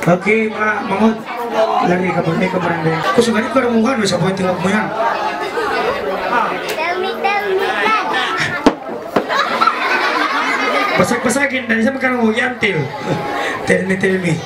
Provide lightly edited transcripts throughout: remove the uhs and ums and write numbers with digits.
Oke, Pak Mahmud lari ke barangnya. Kau sebenarnya kalau mau kan bisa buat tengok mo yan. Tell me, Dad. Basag-basagin dari sa magkano mo yan, Tell me.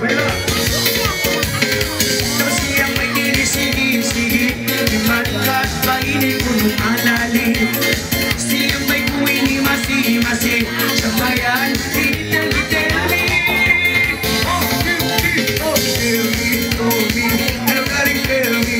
Bella. Tapos siyang may kinisigi-sigi, imankat pa ini punong alali. Siyang may kuwini masi-masi, sa bayan, tell me. Oh, tell me, nobody tell me.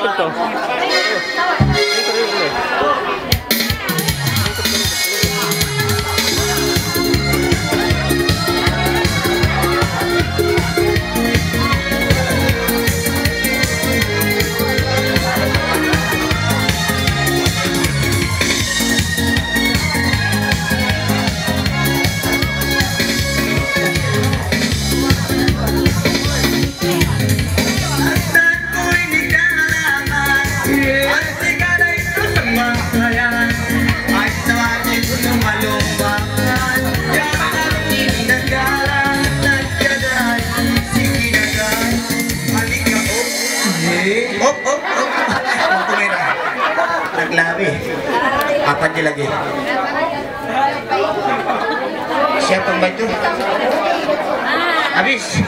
Ikut to. Ikut. Panji lagi. Siapa yang bantu? Habis.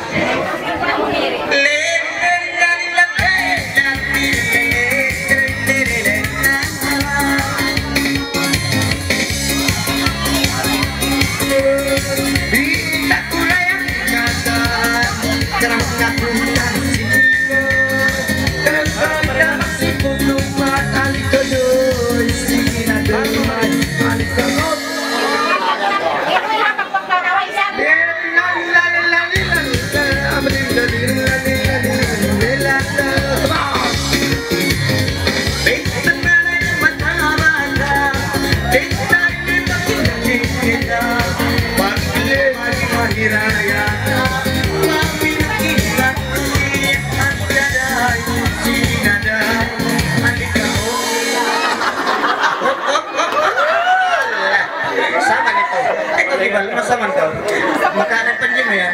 Masa mantap makanan penjem ya.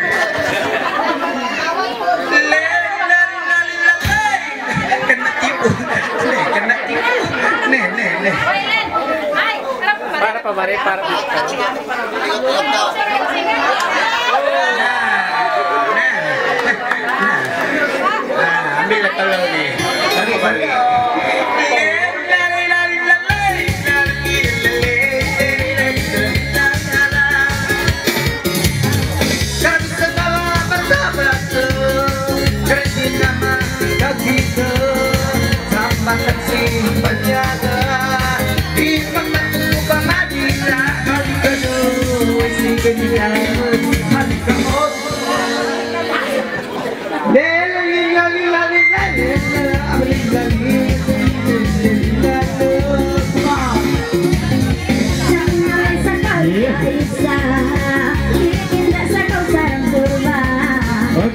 Kena tipu, kena tipu. Nih. Para pa bare para. Ambil kalau ni. Balik.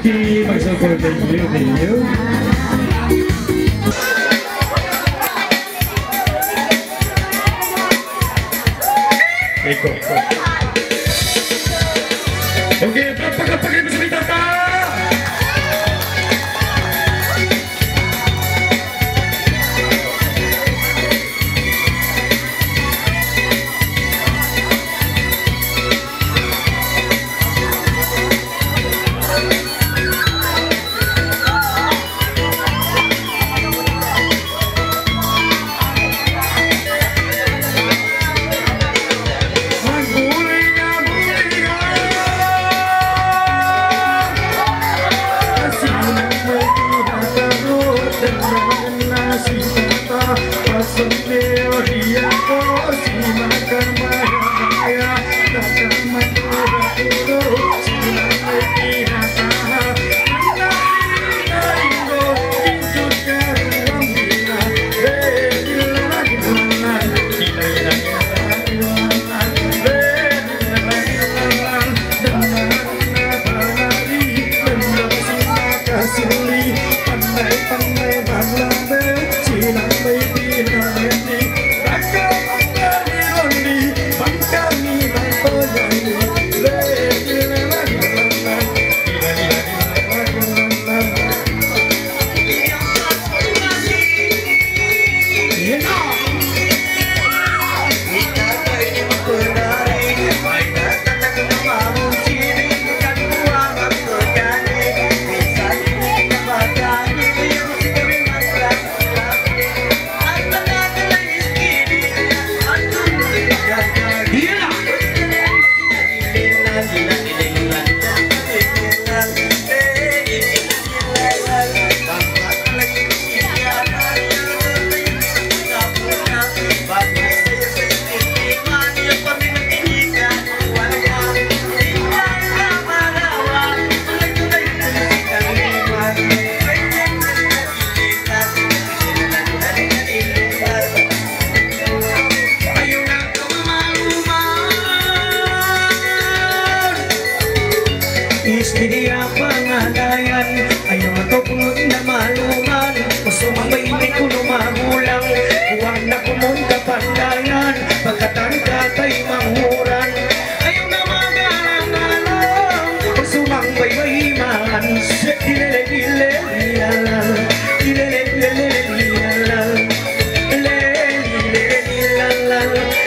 Okay, masuk ke video. Ikut. Oke, pakai bisa ditata. la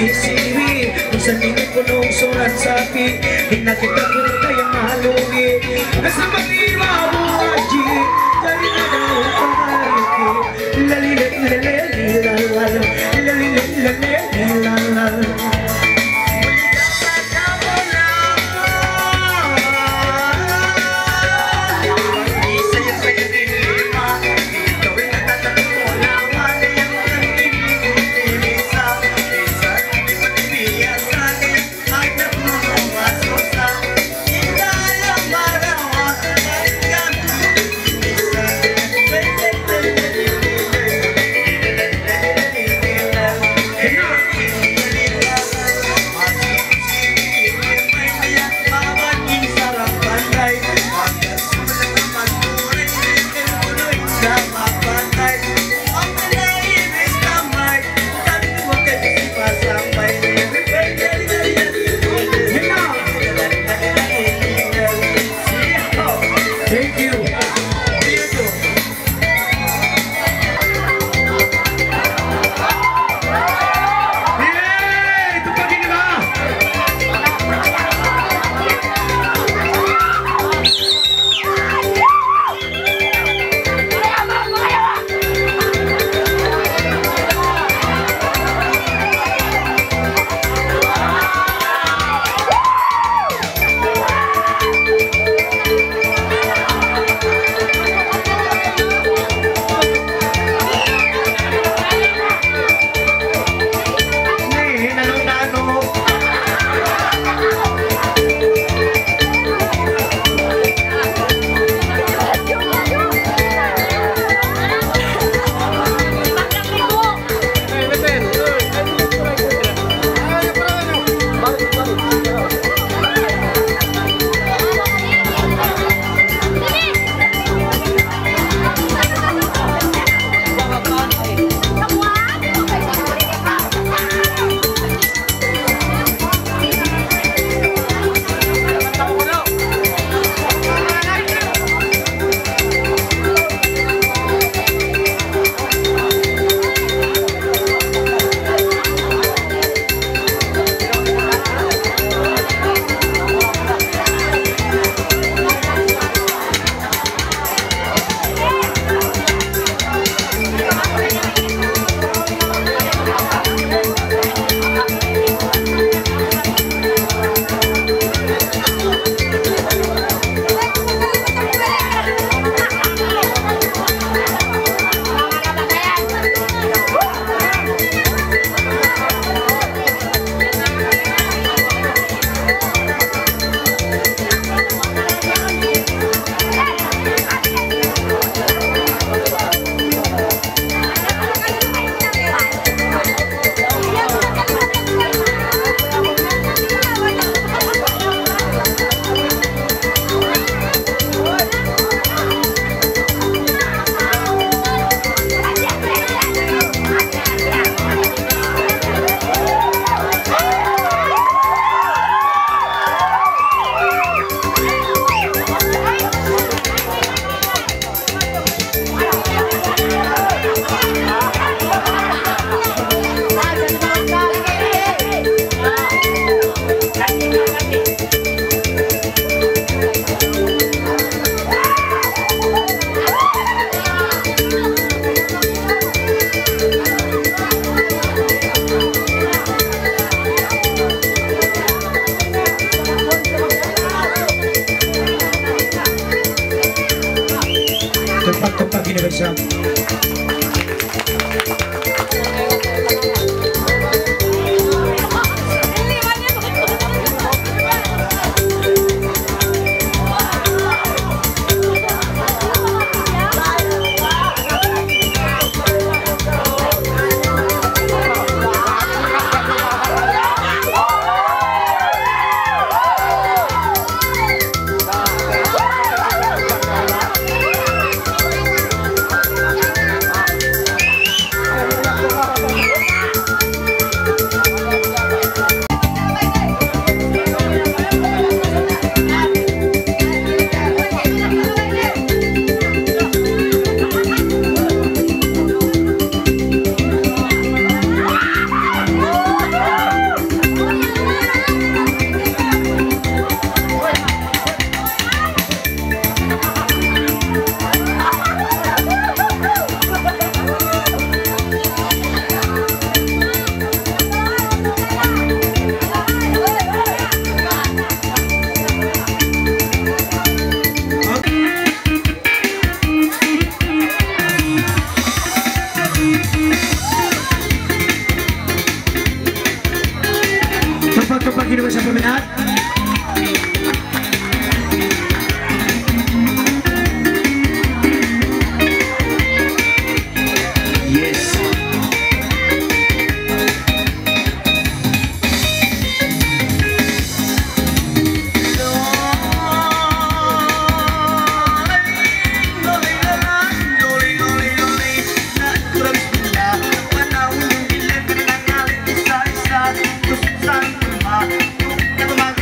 siri-siri Minsan ingin ko nung surat sapi Hinakita ko rin kayang mahalungi Nasa mag-iwa buhaji Dari na daw pamariki Lalilalalilalal Lalilalalilalal Minat. Yes. Terus sang rumah yang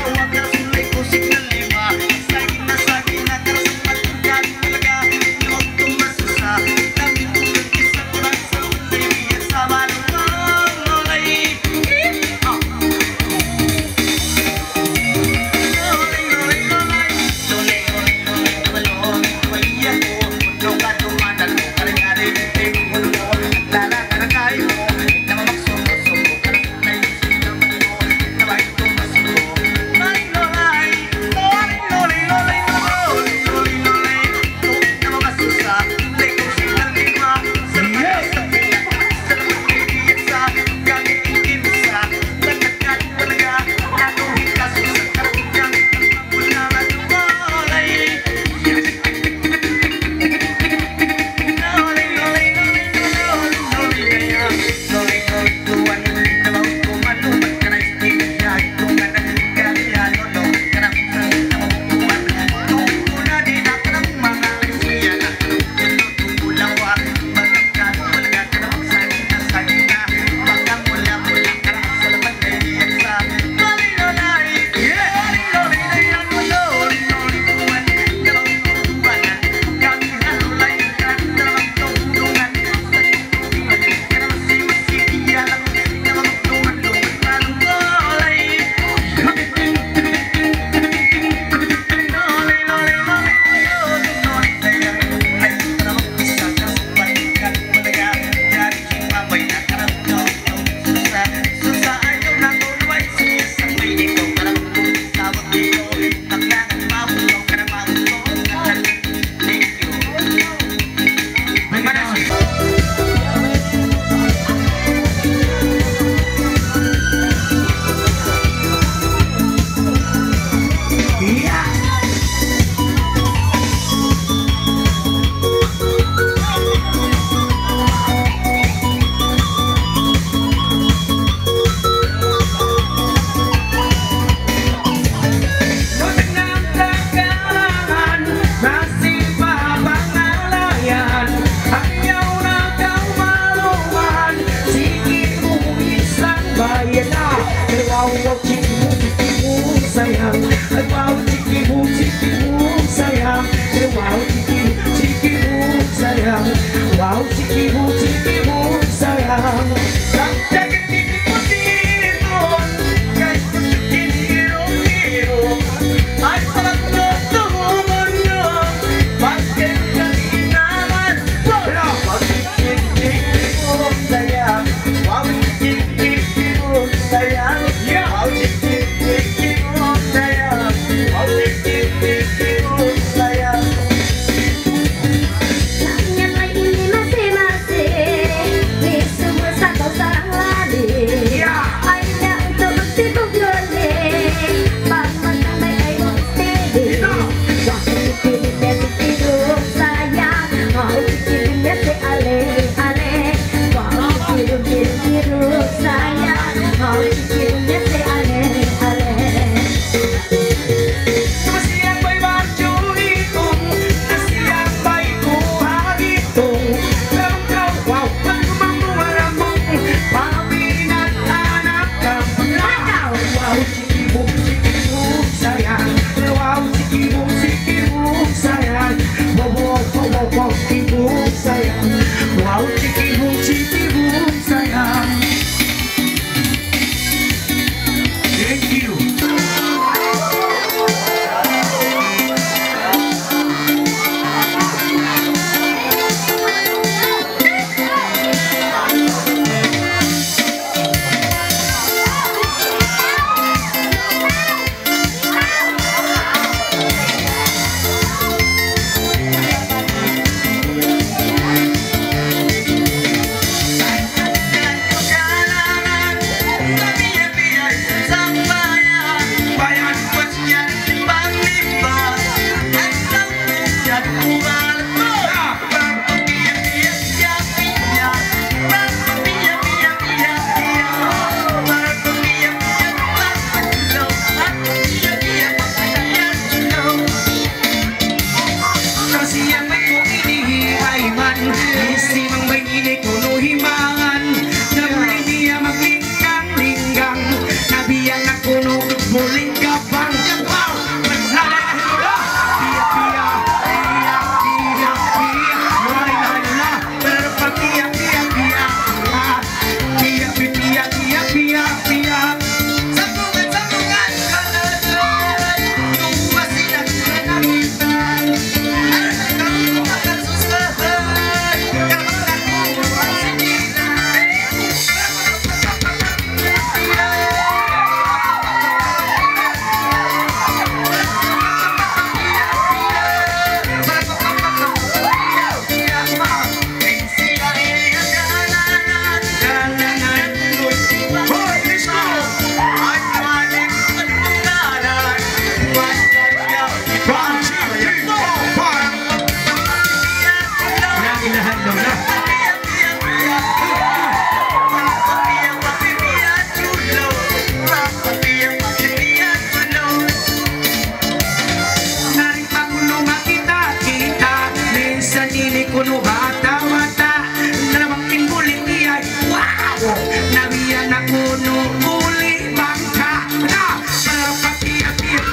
Nabiyan ako nung uli bangka na Pagpapiyapip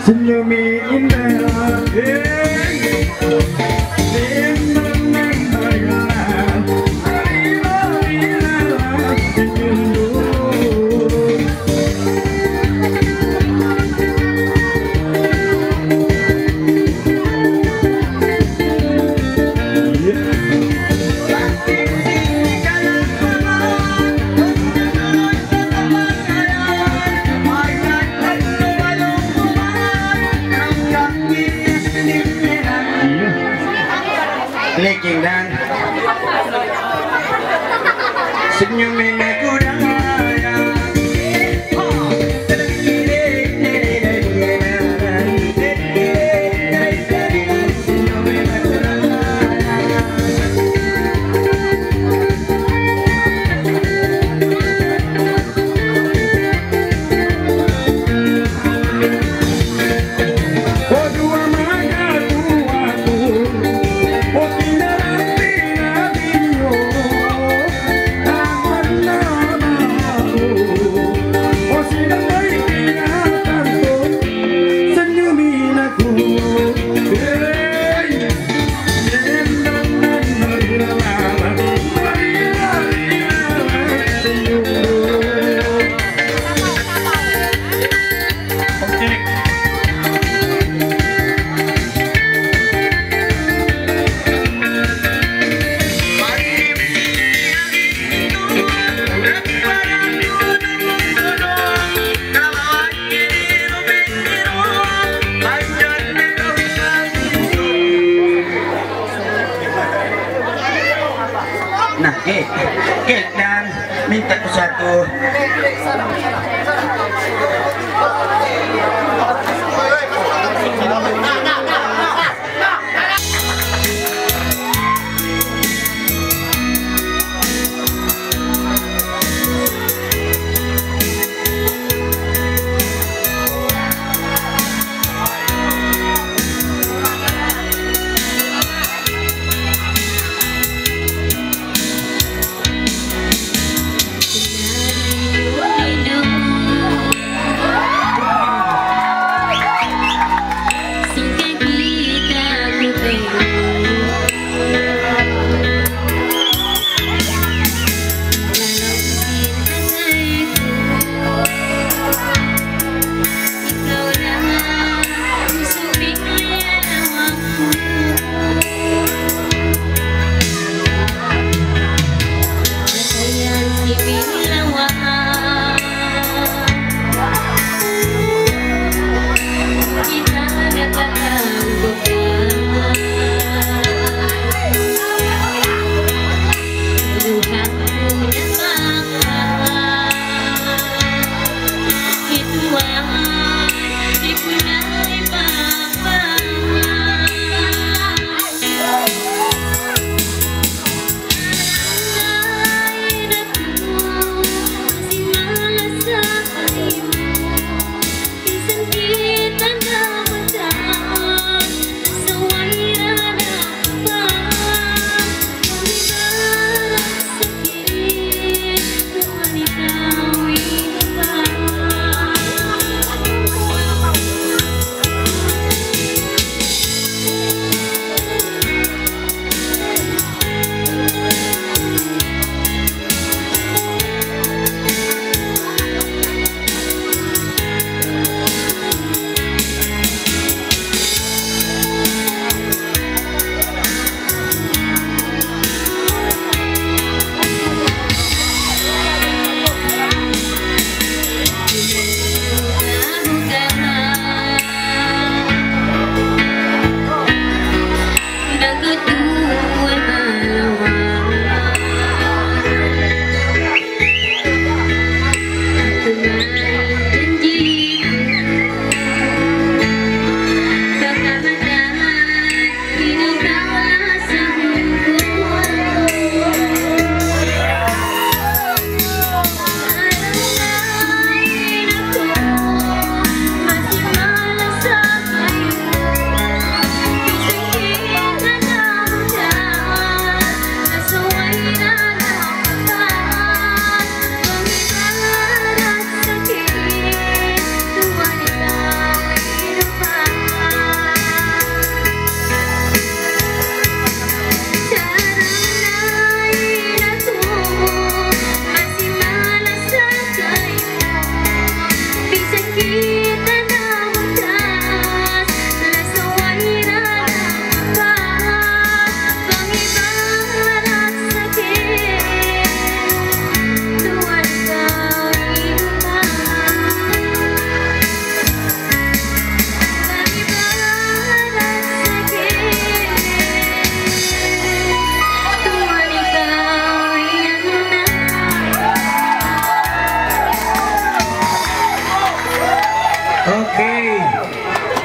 Senyumi indah, Leking dan senyumin aku daya. Nah, dan minta ke satu. Hidupku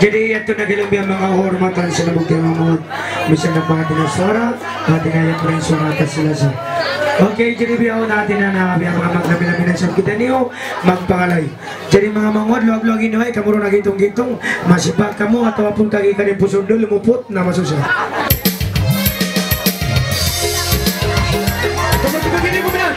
Jadi ito nagilang mga hormatan sa nabugyan mo. Bisa na pa natin ang sora, natin na yung pala yung sora at sila sa. Okay, jadi biyaw natin na biyaw mga maglabi-labi ng siyang kita niyo, magpangalay. Jadi mga mangod, luwag-luwag inuhay, kamuro na gitong-gitong, masipag ka mo at wapong tagi ka rin pusod doon, lumupot na masusya. Tugod-tugod mo na!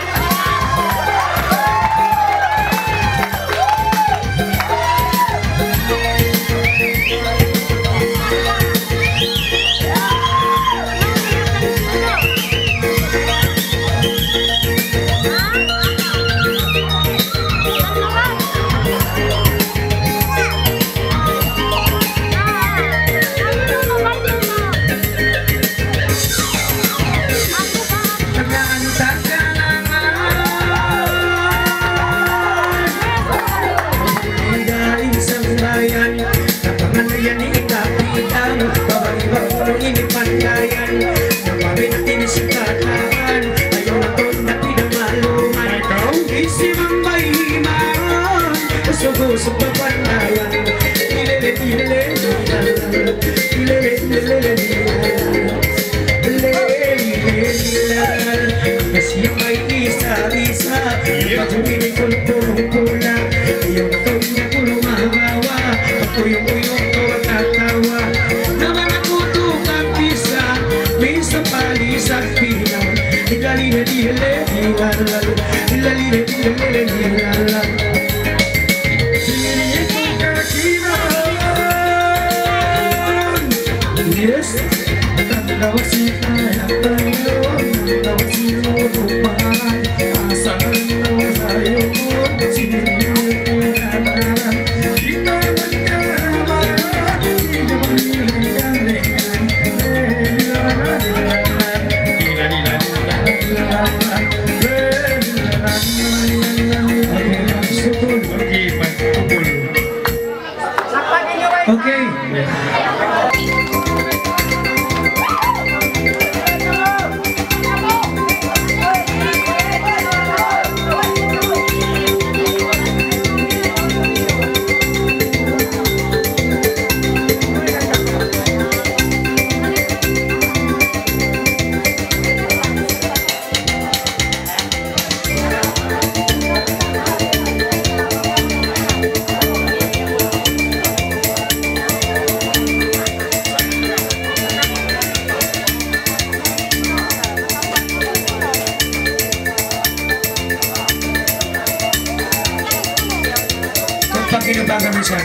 Kinubagan mo siya.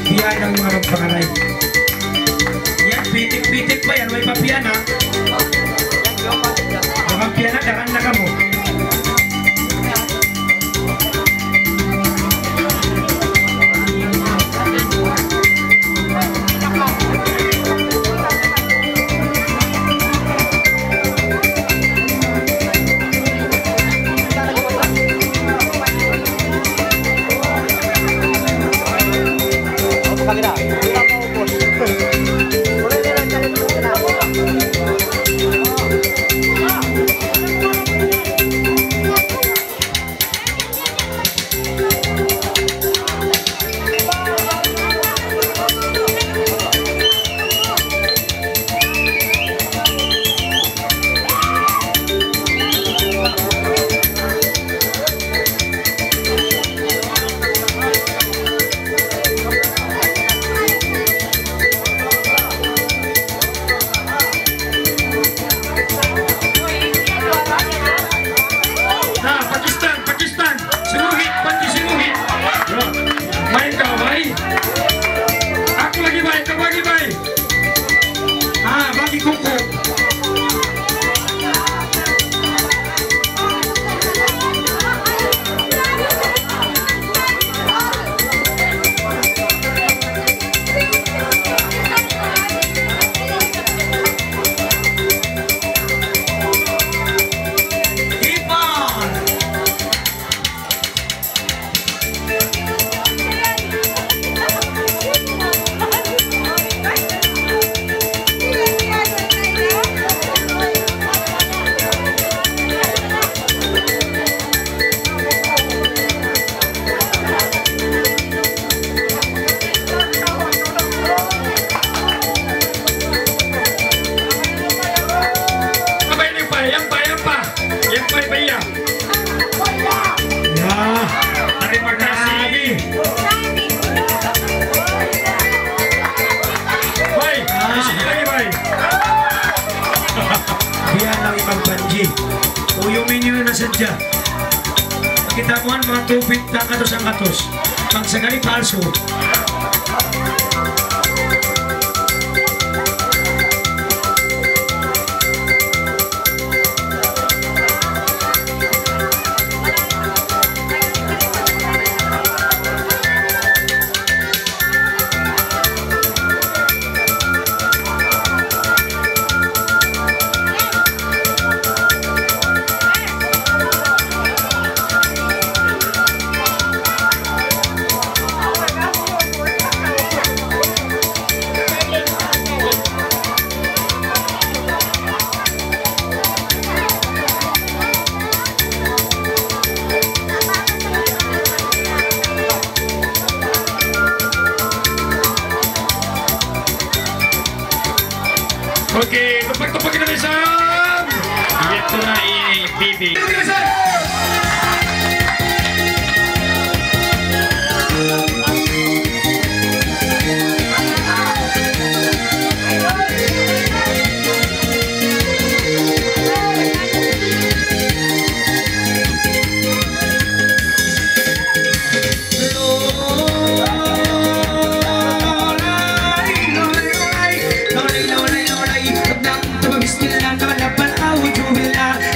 Biyan ang mga magpangalay. Yan, pitik-pitik pa yan. May papiyan ha. Mga piyan na, dakan na ka mo. dyan. Kita mo mga tubig na katos ang katos. Pag sakali palso. Oke, tepuk-tepuk Indonesia. Itu na ini Bibi.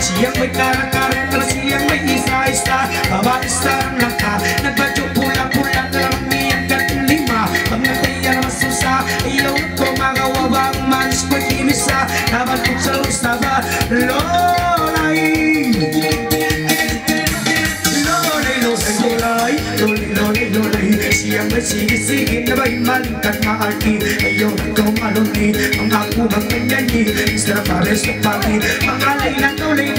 Siyang may karakter, siyang may isa-isa. Babaistarang langka, nagbadyo pula-pula na lang niyang katlima. Pagkataya na masusa, ilaw ko magawabang manis pag-imisa. Nabalkot sa lusaba, lolay. Lolay, lolay, lolay, lolay, lolay. Siyang may sige-sige na ba'y malingkat maarki. Ayaw ko maluni, ang ako bang kanyanyi. Istra pares na pagi, ang alay na lolay.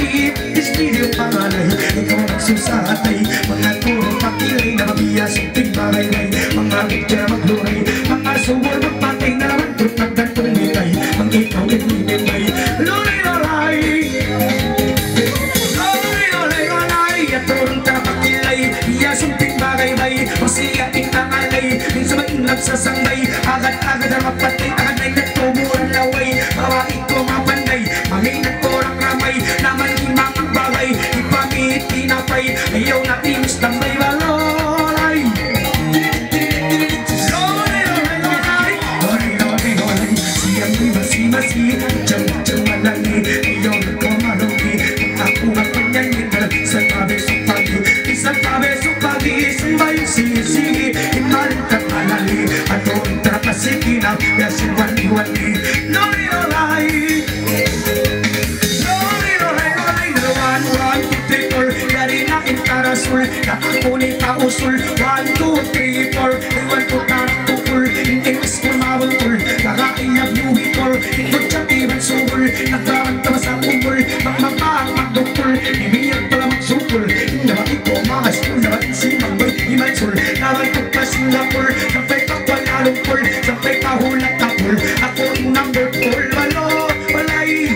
Istilyo pangalay, ikaw nagsusatay. Mga turong pakilay na mabiyas ang tigbaray-ray. Mga gitya na magluray, mga suwar magpatay na naman doon nagdantong nitay. Ang ikaw ay minimay, lulay-lulay. Lulay-lulay-lulay, at turong tapakilay. Iyas ang tigbaray-ray, masiyating nangalay. Minsan may nagsasangay, agad-agad ang mapatay. Agad-ay nagtumuran laway, bawain ko mapanday. Mangay nagtorang ramay, naman himang bagay, ipamit tinapay, ayaw na timis ng may walolay. Lolay, lolay, lolay, lolay, lolay, lolay. Siyang masi-masi, tiyang malali, ayaw na kumalungi. Ako ang panyanyin, isang tabi sa pagi, isang tabi sa pagi, isang bayong sige-sige, imaling kakalali, at doon trapasiki na, yasin wali-wali. Lolay, lolay. Rasul, nakakuni ka usul. 1, 2, 3, 4. Iwan ko karaktukul, hindi mas kumabuntul. Nakaiyak yuhikol, hindi tiyatiban subul. Nagkaranta sa kumul, magmapang magdukul. Imiyag pala magsukul, naman ko maaskul. Naman simang bay, imansul. Naman ko pa Singapore, sampai ka Kuala-Lumpur, sampai ka Hulat-Tapul. Ako ang number 4, walo, walay.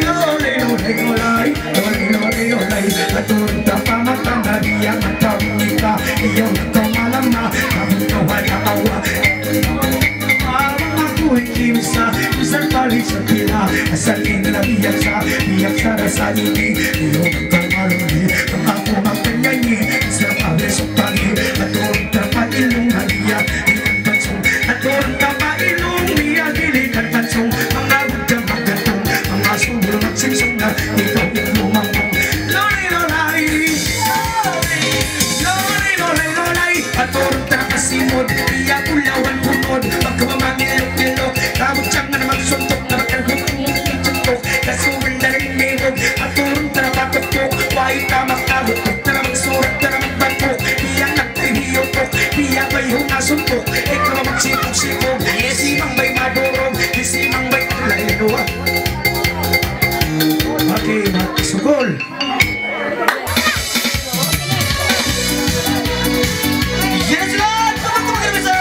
Lolay, lolay, lolay, lolay, lolay, lolay. Aturong tapamatang na diyan ang pamita. Iyaw na tumalam na, kapag kawala awa. Parang ako'y kimsa, isang pali sa tila. Asalin na biyak sa rasalini. Iyaw na tumaluni, ang ako magkanyanyi. Sa pabesok pagi, aturong tapailong haliyak. Ikan bansong, aturong tapailong niya. Dilikan bansong, mga gudang magdatong. Mga suburo magsimsong na, ikaw yung lumangkong. Aturong trakasimod, iya kulawan punod. Pagkamamangilok-ilok, tawag siyang na magsuntok. Na magkalhutong-suntok, kasuwal na rin mayroon. Aturong trakatok-tok, wahit na makabutok. Na magsurat na magbatok, iya nagtahiyokok. Iya ba'y hunasuntok, ikaw magsipog-sipog. Isimang ba'y madurog, isimang ba'y layanuwa. Okay, magsugol. Yes, Lord! Tepuk-tepuk Indonesia!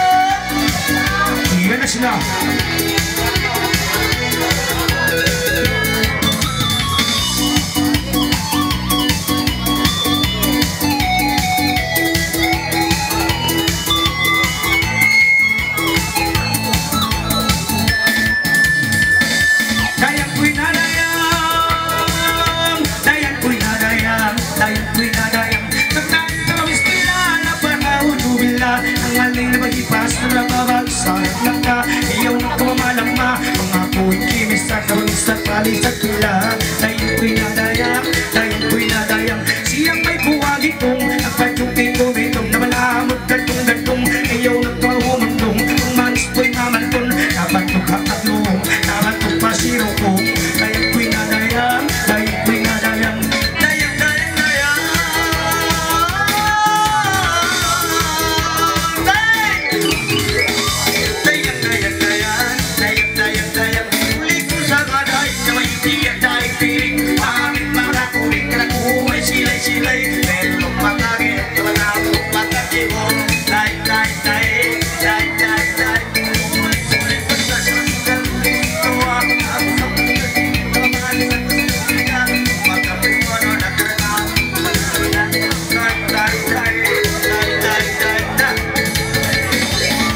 Sangaling na mahipas na nababagsak na ka. Iyaw na kumalama, mga ako'y kimis at gawin sa pali sa tila. Dayan ko'y nadayang, dayan ko'y nadayang. Siyang may buwagi kong nagpatyong-titong-itong na malamot gatong-gatong. Iyaw na kumumundong, kung manis ko'y mamanton. Nabatok ka at noong, nabatok pa sirokong. Dayan ko'y nadayang, dayan ko'y nadayang. Dayang, dayang, dayang. Dayang, dayang, dayang. Dayang, dayang, dayang. Uli ko sa kaday, na may tiyak dahil piling. Maraming mga kuling ka na kuhay silay-silay. Melong matagit, malapok matagit mo. Dayang, dayang, dayang. Dayang, dayang, dayang. Sulit ko sa sulit dito ang ako sa pagkasin. Kamali sa kusina, magkapit mo no na karanam. Dayang, dayang, dayang. Dayang, dayang, dayang.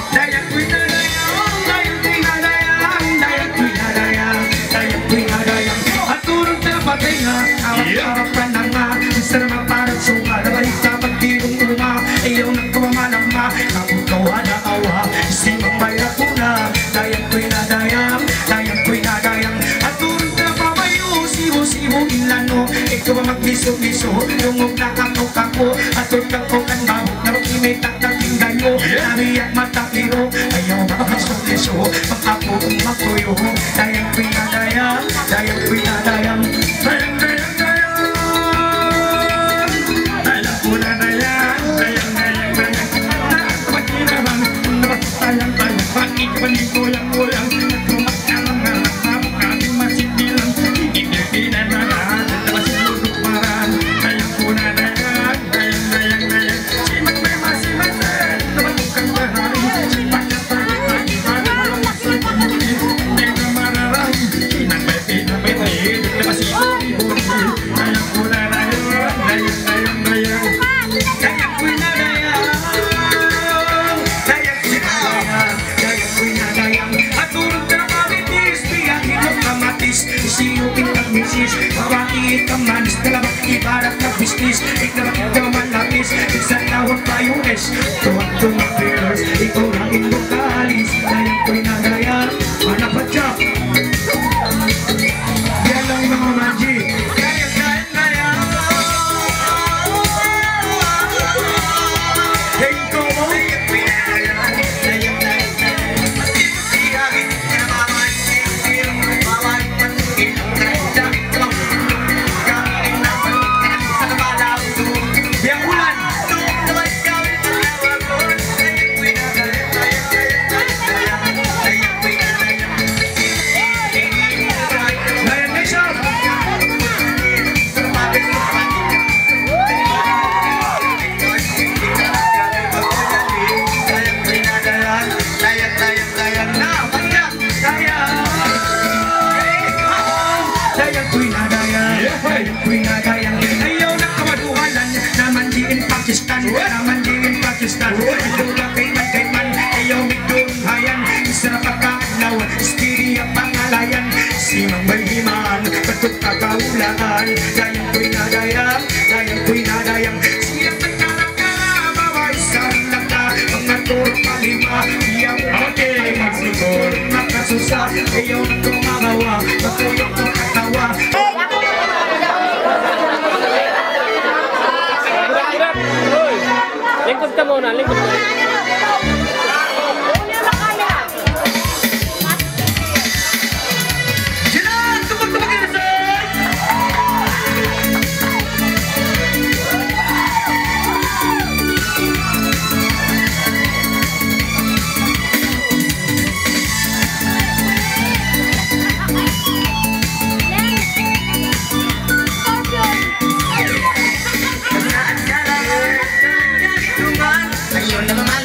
Dayang ko'y nadayang, dayang ko'y nadayang, dayang ko'y nadayang, dayang ko'y nadayang. At turong na patay nga, awat-awat ka na nga. Isa naman parang suka, nabalik sa pagtirong uma. Ayaw ng kumamalama, nabukawa na awa. Isimang may lakuna, dayang ko'y nadayang, dayang ko'y nadayang. At turong na pamayo, siho-siho ilano. Ikaw ang magbiso-biso, lungog na ako-kako. At turong kang kukan babok, na mag-imitak na tinggayo. Nariyak matakiro, ayaw makapasuliso. Pag-ako makuyo, dayang ko'y nadayang, dayang ko'y nadayang. Dayang, dayang, dayang. Dayang ko nadayang, dayang, dayang, dayang. Nakapagkinaban, napatayang tayo. Bakit ka ba nito yung ulang? Nagkumakang nga, nakapok ating masipilang. Ipinanaran, nakasiludok paran. Dayang ko nadayang, dayang, dayang, dayang. Simat may masimasan, nabatukang baharin. Sipat na pagi-pagi, parang sa pamuli. Hindi na mararang, kinabay, pinabay, nakasiludubi. Dayang ko nadayang, dayang, dayang, dayang. Dayang ko'y nadayang, dayang ko'y nadayang, dayang ko'y nadayang. At turong na mamitis, biyahin mo kamatis. Siyukin kang misis, mawakit kang manis. Dalabak ibarat na business, ikalakit ka malapis. Isang tawag tayo es, tuwag-tuwag fears. Ikaw lang ito kaalis, dayang ko'y nadayang. Anak pa siya, yan lang yung mga magic. Dayang, dayang, dayang. Hey, go mo! Dayang ko'y nadayang, dayang, dayang, dayang. Siyagin niya mamay, siyagin, mamay, pansugin, kaya-siyagin ka lang. Kakain na pansugin, sa nabalaw doon. Biyang ulan! Doon naman kami palawag doon. Dayang ko'y nadayang, dayang, dayang, dayang, dayang. Dayang ko'y nadayang. Dayang Nation! Dayang ko'y nadayang, dayang, dayang, dayang na, panyak, dayang. Dayang ko'y nadayang, dayang ko'y nadayang. Ayaw na kawaduhalan, naman diin Pakistan, naman diin Pakistan. Ito na kayman, ayaw midun hayan. Isa na pagkaadlaw, stili ang pangalayan. Simang may himaan, batok kakaulaan. Dayang ko'y nadayang, dayang ko'y nadayang. Siyang nagkarakara, baway sa laka. Mga turo palima, iyang ay magsigor. Makasusa, ayaw na kumagawa, matulog ng katawa. Lingkod ka muna, lingkod ka muna. Sila, tupag-tupag yun, sir! Ayaw na mga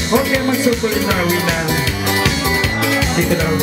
Oke, masuk kulit rawinan. Dito daw.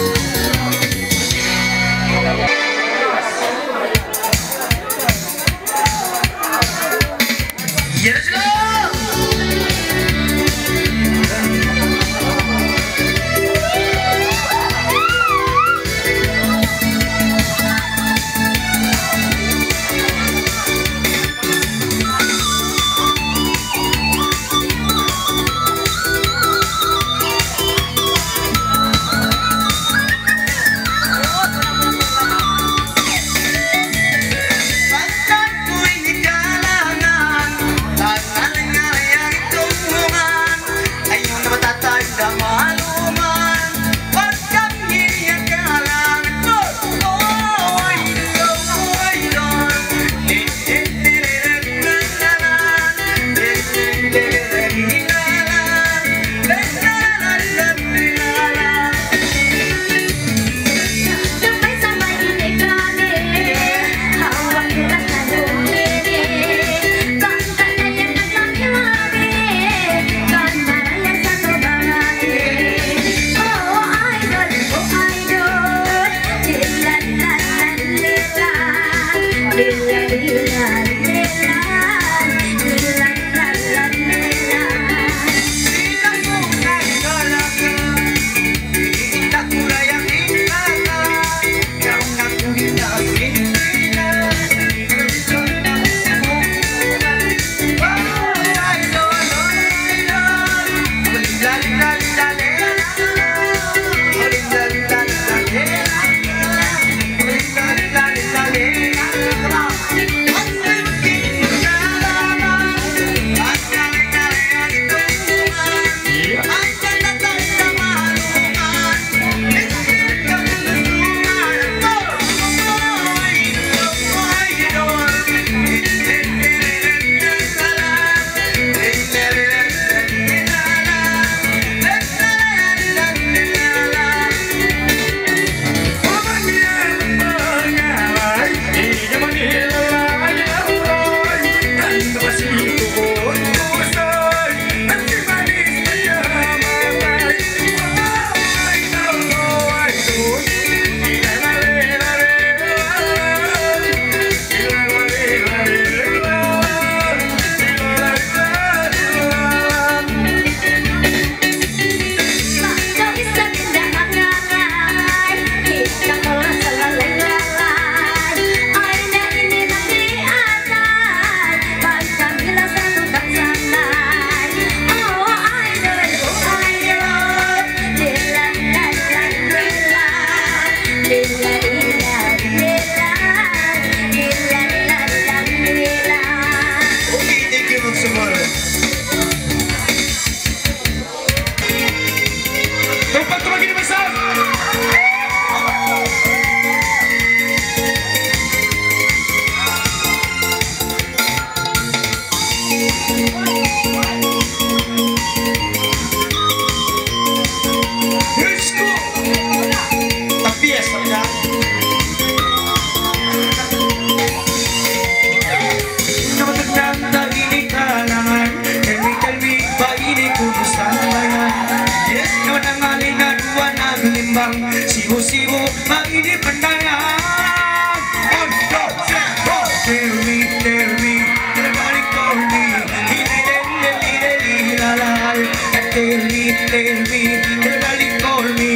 pandangan. On, go, set, go. Tell me, everybody call me. Tell me, everybody call me.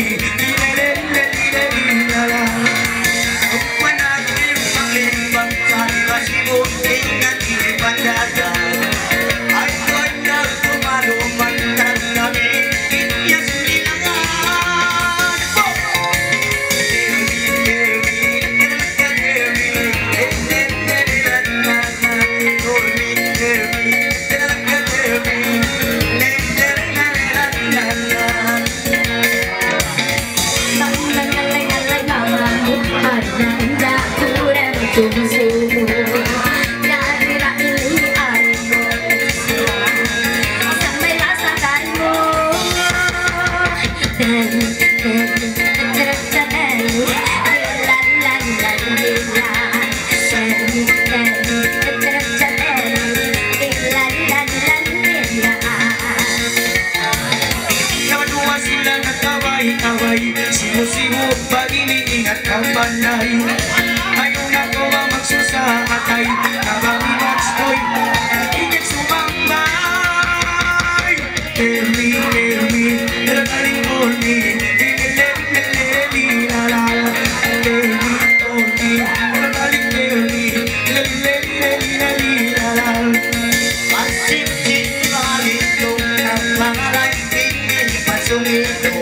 Simu-simu bagini ingat kapanay. Ngayon ako ang magsusakay. Habang inatstoy, ingit sumambay. Tell me, everybody call me. Tell me, everybody tell me. Masip-sip malito ng mga rating pasumito.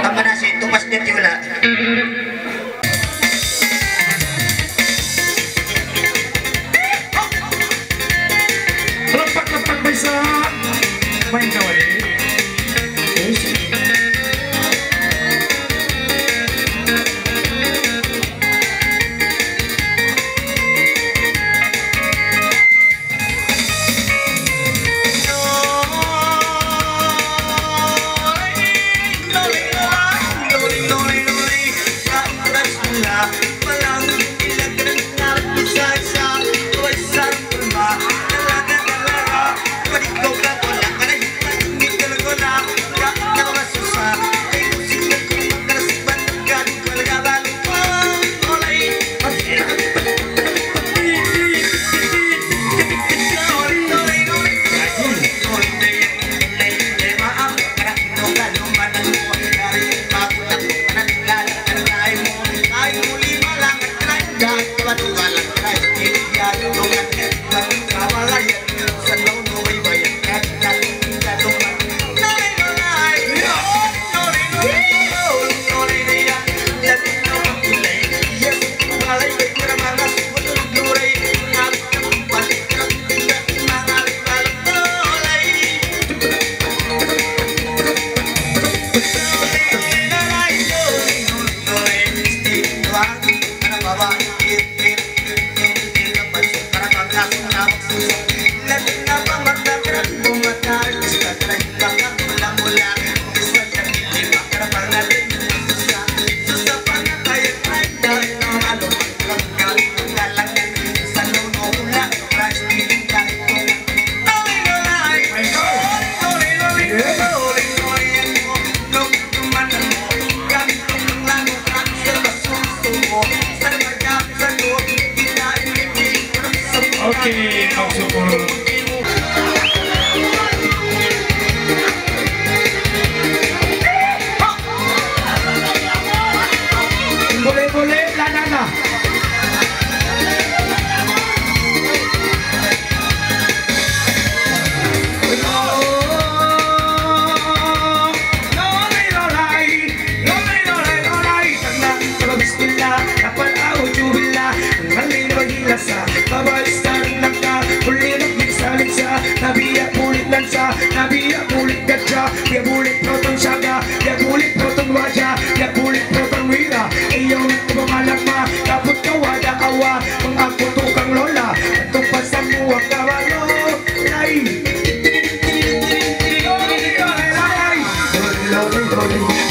Tambah nasi, tumas dia tiwala. Lepak-lepak bisa main kawan. dansa Nabi ya bulit gajah, dia bulit protong syaga, dia bulit protong wajah, dia bulit protong wira. Iyong kumalagma, kaput kawada awa, mengaku tukang lola, itong pasamuang kawalo. Ay!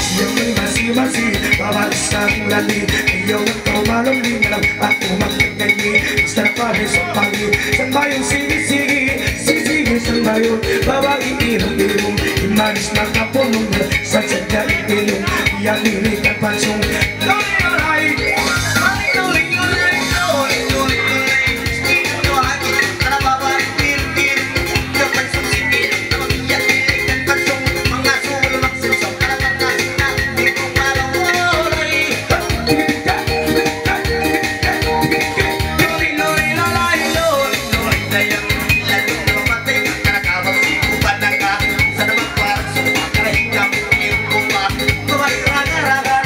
Siyang may masi-masi, babasang lali, iyong tumalong linang, at umakagay, basta pare sa pagi, sambayong sige-sige, sige sambayong, babae irong-irong, imanis na kapunong, sa sadya itilong, iyan nilikan pansong, lori-loray, lori-loray, lori-loray, sino hati, karababay, pir-pir, kapan sumsipil, iyan nilikan pansong, mga sulmak sinsong, karababay na, di ko malawalay, lori-loray, lori-loray, dayang lalong lumatay, karakabang sikupan na ka, sa namang parang sumakaray ka, yung kumpa, kumaraga-raga,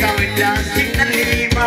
kawin lasing ng lima.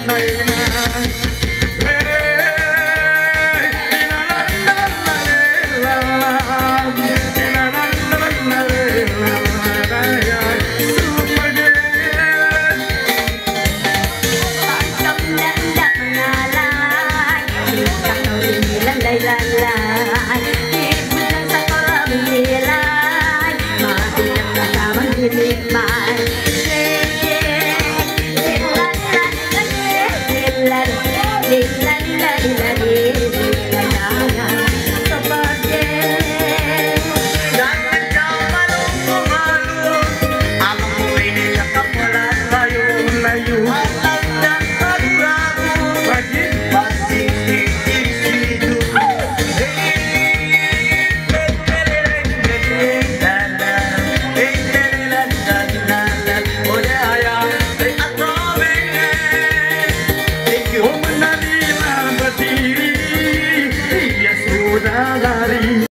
Bye.